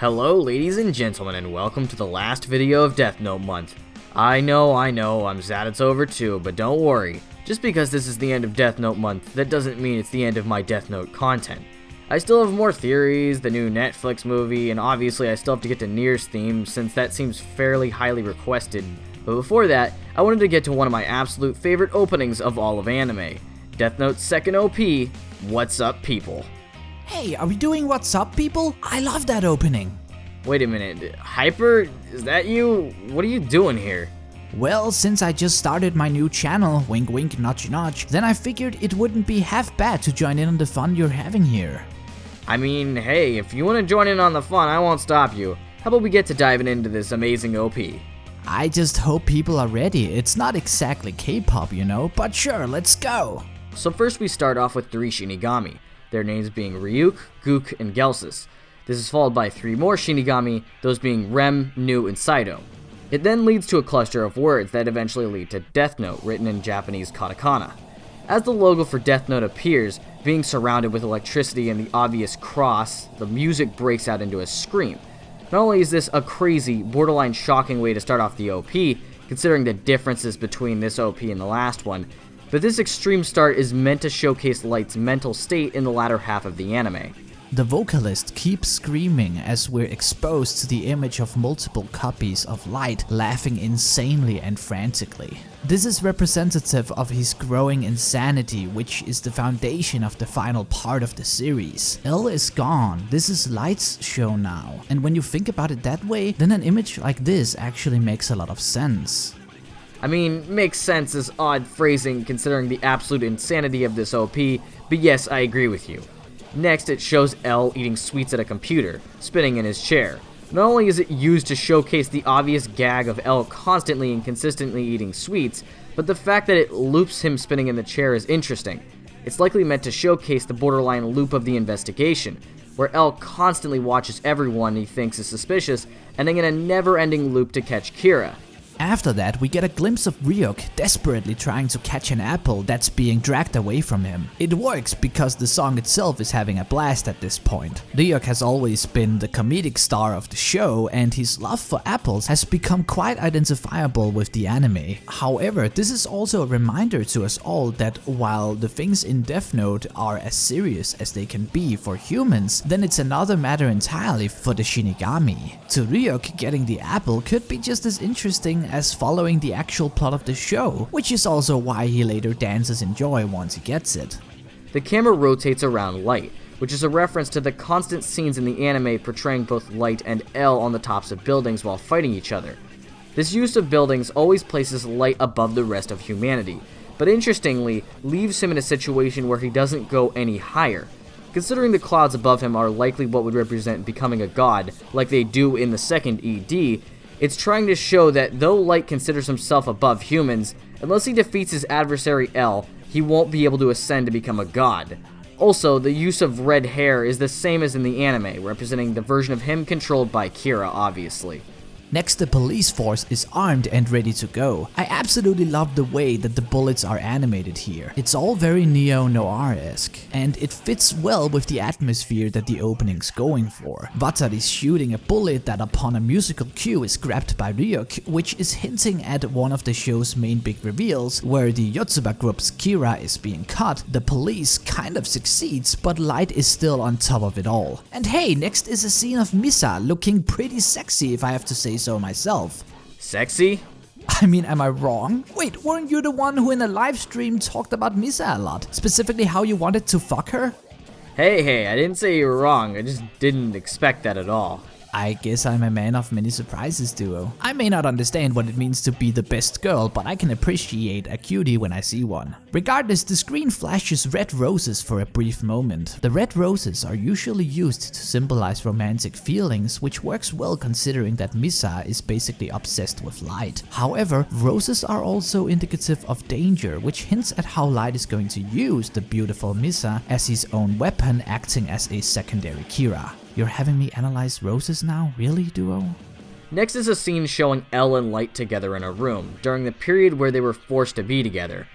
Hello ladies and gentlemen, and welcome to the last video of Death Note month. I know, I'm sad it's over too, but don't worry. Just because this is the end of Death Note month, that doesn't mean it's the end of my Death Note content. I still have more theories, the new Netflix movie, and obviously I still have to get to Nier's theme since that seems fairly highly requested. But before that, I wanted to get to one of my absolute favorite openings of all of anime. Death Note's second OP, What's Up People. Hey, are we doing What's Up People? I love that opening. Wait a minute, Hyper? Is that you? What are you doing here? Well, since I just started my new channel, wink wink nudge nudge, then I figured it wouldn't be half bad to join in on the fun you're having here. I mean, hey, if you want to join in on the fun, I won't stop you. How about we get to diving into this amazing OP? I just hope people are ready. It's not exactly K-pop, you know, but sure, let's go. So first we start off with 3 Shinigami, their names being Ryuk, Gook, and Gelsis. This is followed by 3 more Shinigami, those being Rem, Nu, and Saito. It then leads to a cluster of words that eventually lead to Death Note, written in Japanese katakana. As the logo for Death Note appears, being surrounded with electricity and the obvious cross, the music breaks out into a scream. Not only is this a crazy, borderline shocking way to start off the OP, considering the differences between this OP and the last one, but this extreme start is meant to showcase Light's mental state in the latter half of the anime. The vocalist keeps screaming as we're exposed to the image of multiple copies of Light laughing insanely and frantically. This is representative of his growing insanity, which is the foundation of the final part of the series. L is gone, this is Light's show now, and when you think about it that way, then an image like this actually makes a lot of sense. I mean, makes sense is odd phrasing considering the absolute insanity of this OP, but yes, I agree with you. Next, it shows L eating sweets at a computer, spinning in his chair. Not only is it used to showcase the obvious gag of L constantly and consistently eating sweets, but the fact that it loops him spinning in the chair is interesting. It's likely meant to showcase the borderline loop of the investigation, where L constantly watches everyone he thinks is suspicious, ending in a never-ending loop to catch Kira. After that, we get a glimpse of Ryuk desperately trying to catch an apple that's being dragged away from him. It works because the song itself is having a blast at this point. Ryuk has always been the comedic star of the show, and his love for apples has become quite identifiable with the anime. However, this is also a reminder to us all that while the things in Death Note are as serious as they can be for humans, then it's another matter entirely for the Shinigami. To Ryuk, getting the apple could be just as interesting as following the actual plot of the show, which is also why he later dances in joy once he gets it. The camera rotates around Light, which is a reference to the constant scenes in the anime portraying both Light and L on the tops of buildings while fighting each other. This use of buildings always places Light above the rest of humanity, but interestingly, leaves him in a situation where he doesn't go any higher. Considering the clouds above him are likely what would represent becoming a god, like they do in the second ED, it's trying to show that though Light considers himself above humans, unless he defeats his adversary L, he won't be able to ascend to become a god. Also, the use of red hair is the same as in the anime, representing the version of him controlled by Kira, obviously. Next, the police force is armed and ready to go. I absolutely love the way that the bullets are animated here. It's all very neo-noir-esque, and it fits well with the atmosphere that the opening's going for. Watar is shooting a bullet that upon a musical cue is grabbed by Ryuk, which is hinting at one of the show's main big reveals, where the Yotsuba group's Kira is being cut. The police kind of succeeds, but Light is still on top of it all. And hey, next is a scene of Misa looking pretty sexy if I have to say so myself. Sexy? I mean, am I wrong? Wait, weren't you the one who in a live stream talked about Misa a lot? Specifically how you wanted to fuck her? Hey, I didn't say you were wrong, I just didn't expect that at all. I guess I'm a man of many surprises, Duo. I may not understand what it means to be the best girl, but I can appreciate a cutie when I see one. Regardless, the screen flashes red roses for a brief moment. The red roses are usually used to symbolize romantic feelings, which works well considering that Misa is basically obsessed with Light. However, roses are also indicative of danger, which hints at how Light is going to use the beautiful Misa as his own weapon, acting as a secondary Kira. You're having me analyze roses now? Really, Duo? Next is a scene showing L and Light together in a room, during the period where they were forced to be together.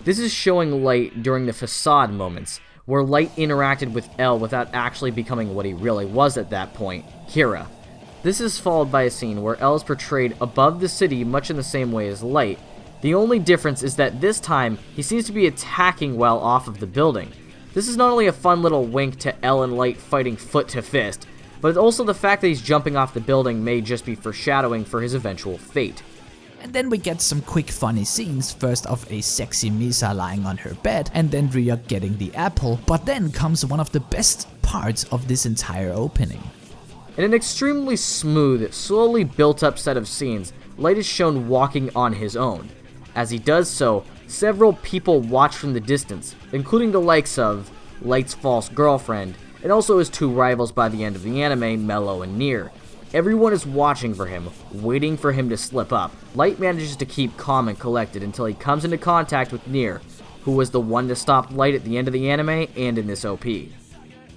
This is showing Light during the facade moments, where Light interacted with L without actually becoming what he really was at that point, Kira. This is followed by a scene where L is portrayed above the city much in the same way as Light. The only difference is that this time, he seems to be attacking while off of the building. This is not only a fun little wink to L and Light fighting foot to fist, but also the fact that he's jumping off the building may just be foreshadowing for his eventual fate. And then we get some quick funny scenes, first of a sexy Misa lying on her bed, and then Ryuk getting the apple, but then comes one of the best parts of this entire opening. In an extremely smooth, slowly built up set of scenes, Light is shown walking on his own. As he does so, several people watch from the distance, including the likes of Light's false girlfriend, and also his two rivals by the end of the anime, Mello and Nier. Everyone is watching for him, waiting for him to slip up. Light manages to keep calm and collected until he comes into contact with Nier, who was the one to stop Light at the end of the anime and in this OP.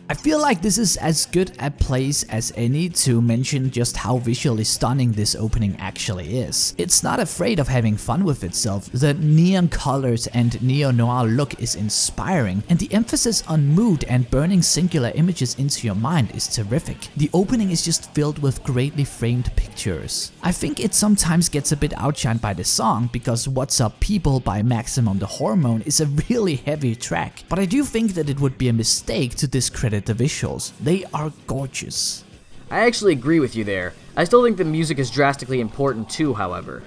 I feel like this is as good a place as any to mention just how visually stunning this opening actually is. It's not afraid of having fun with itself, the neon colors and neo-noir look is inspiring, and the emphasis on mood and burning singular images into your mind is terrific. The opening is just filled with greatly framed pictures. I think it sometimes gets a bit outshined by the song, because What's Up People by Maximum the Hormone is a really heavy track, but I do think that it would be a mistake to discredit the visuals. They are gorgeous. I actually agree with you there. I still think the music is drastically important too, however.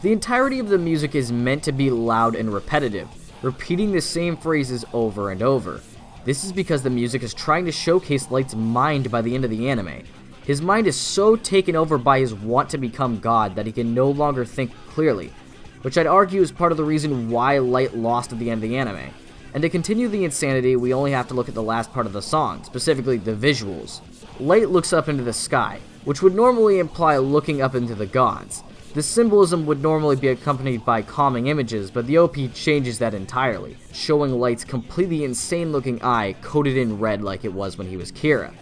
The entirety of the music is meant to be loud and repetitive, repeating the same phrases over and over. This is because the music is trying to showcase Light's mind by the end of the anime. His mind is so taken over by his want to become God that he can no longer think clearly, which I'd argue is part of the reason why Light lost at the end of the anime. And to continue the insanity, we only have to look at the last part of the song, specifically the visuals. Light looks up into the sky, which would normally imply looking up into the gods. This symbolism would normally be accompanied by calming images, but the OP changes that entirely, showing Light's completely insane looking eye coated in red like it was when he was Kira.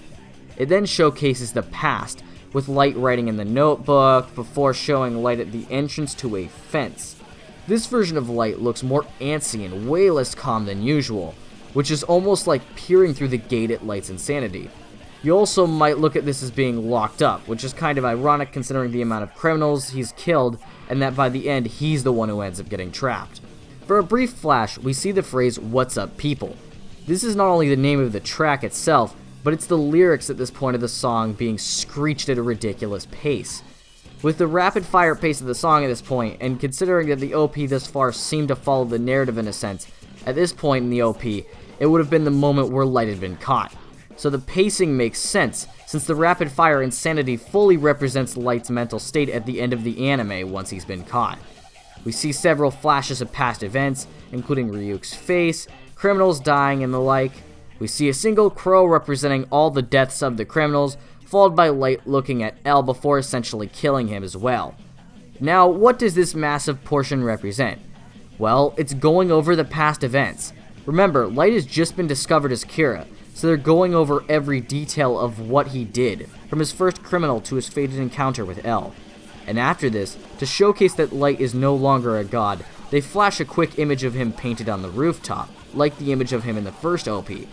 It then showcases the past, with Light writing in the notebook, before showing Light at the entrance to a fence. This version of Light looks more antsy and way less calm than usual, which is almost like peering through the gate at Light's insanity. You also might look at this as being locked up, which is kind of ironic considering the amount of criminals he's killed, and that by the end he's the one who ends up getting trapped. For a brief flash, we see the phrase, "What's up, people?" This is not only the name of the track itself, but it's the lyrics at this point of the song being screeched at a ridiculous pace. With the rapid-fire pace of the song at this point, and considering that the OP thus far seemed to follow the narrative in a sense, at this point in the OP, it would have been the moment where Light had been caught. So the pacing makes sense, since the rapid-fire insanity fully represents Light's mental state at the end of the anime once he's been caught. We see several flashes of past events, including Ryuk's face, criminals dying and the like. We see a single crow representing all the deaths of the criminals, followed by Light looking at L before essentially killing him as well. Now, what does this massive portion represent? Well, it's going over the past events. Remember, Light has just been discovered as Kira, so they're going over every detail of what he did, from his first criminal to his fated encounter with L. And after this, to showcase that Light is no longer a god, they flash a quick image of him painted on the rooftop, like the image of him in the first OP.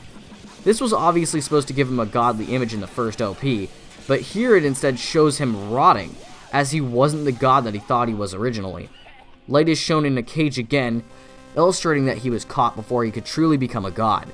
This was obviously supposed to give him a godly image in the first OP, but here it instead shows him rotting, as he wasn't the god that he thought he was originally. Light is shown in a cage again, illustrating that he was caught before he could truly become a god.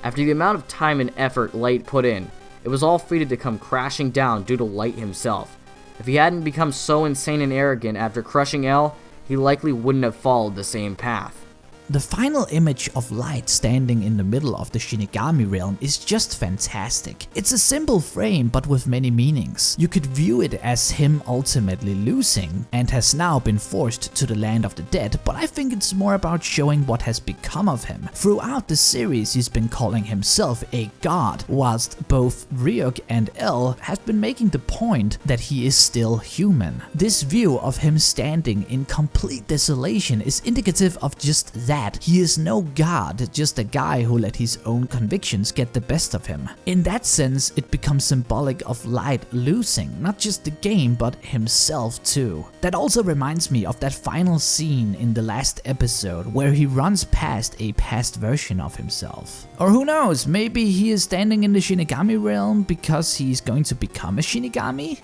After the amount of time and effort Light put in, it was all fated to come crashing down due to Light himself. If he hadn't become so insane and arrogant after crushing L, he likely wouldn't have followed the same path. The final image of Light standing in the middle of the Shinigami realm is just fantastic. It's a simple frame but with many meanings. You could view it as him ultimately losing and has now been forced to the land of the dead, but I think it's more about showing what has become of him. Throughout the series he's been calling himself a god, whilst both Ryuk and L have been making the point that he is still human. This view of him standing in complete desolation is indicative of just that. He is no god, just a guy who let his own convictions get the best of him. In that sense, it becomes symbolic of Light losing, not just the game, but himself too. That also reminds me of that final scene in the last episode, where he runs past a past version of himself. Or who knows, maybe he is standing in the Shinigami realm because he's going to become a Shinigami?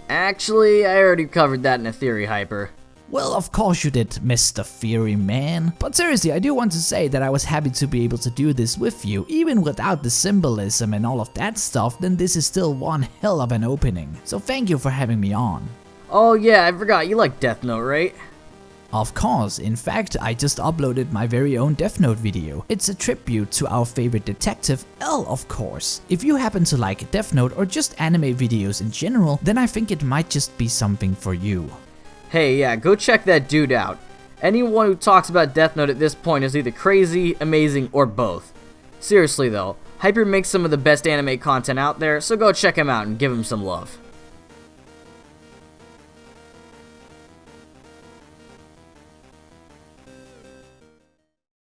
Actually, I already covered that in a theory, Hyper. Well, of course you did, Mr. Fury Man. But seriously, I do want to say that I was happy to be able to do this with you. Even without the symbolism and all of that stuff, then this is still one hell of an opening. So thank you for having me on. Oh yeah, I forgot, you like Death Note, right? Of course, in fact, I just uploaded my very own Death Note video. It's a tribute to our favorite detective, L, of course. If you happen to like Death Note or just anime videos in general, then I think it might just be something for you. Hey, yeah, go check that dude out. Anyone who talks about Death Note at this point is either crazy, amazing, or both. Seriously though, Hyper makes some of the best anime content out there, so go check him out and give him some love.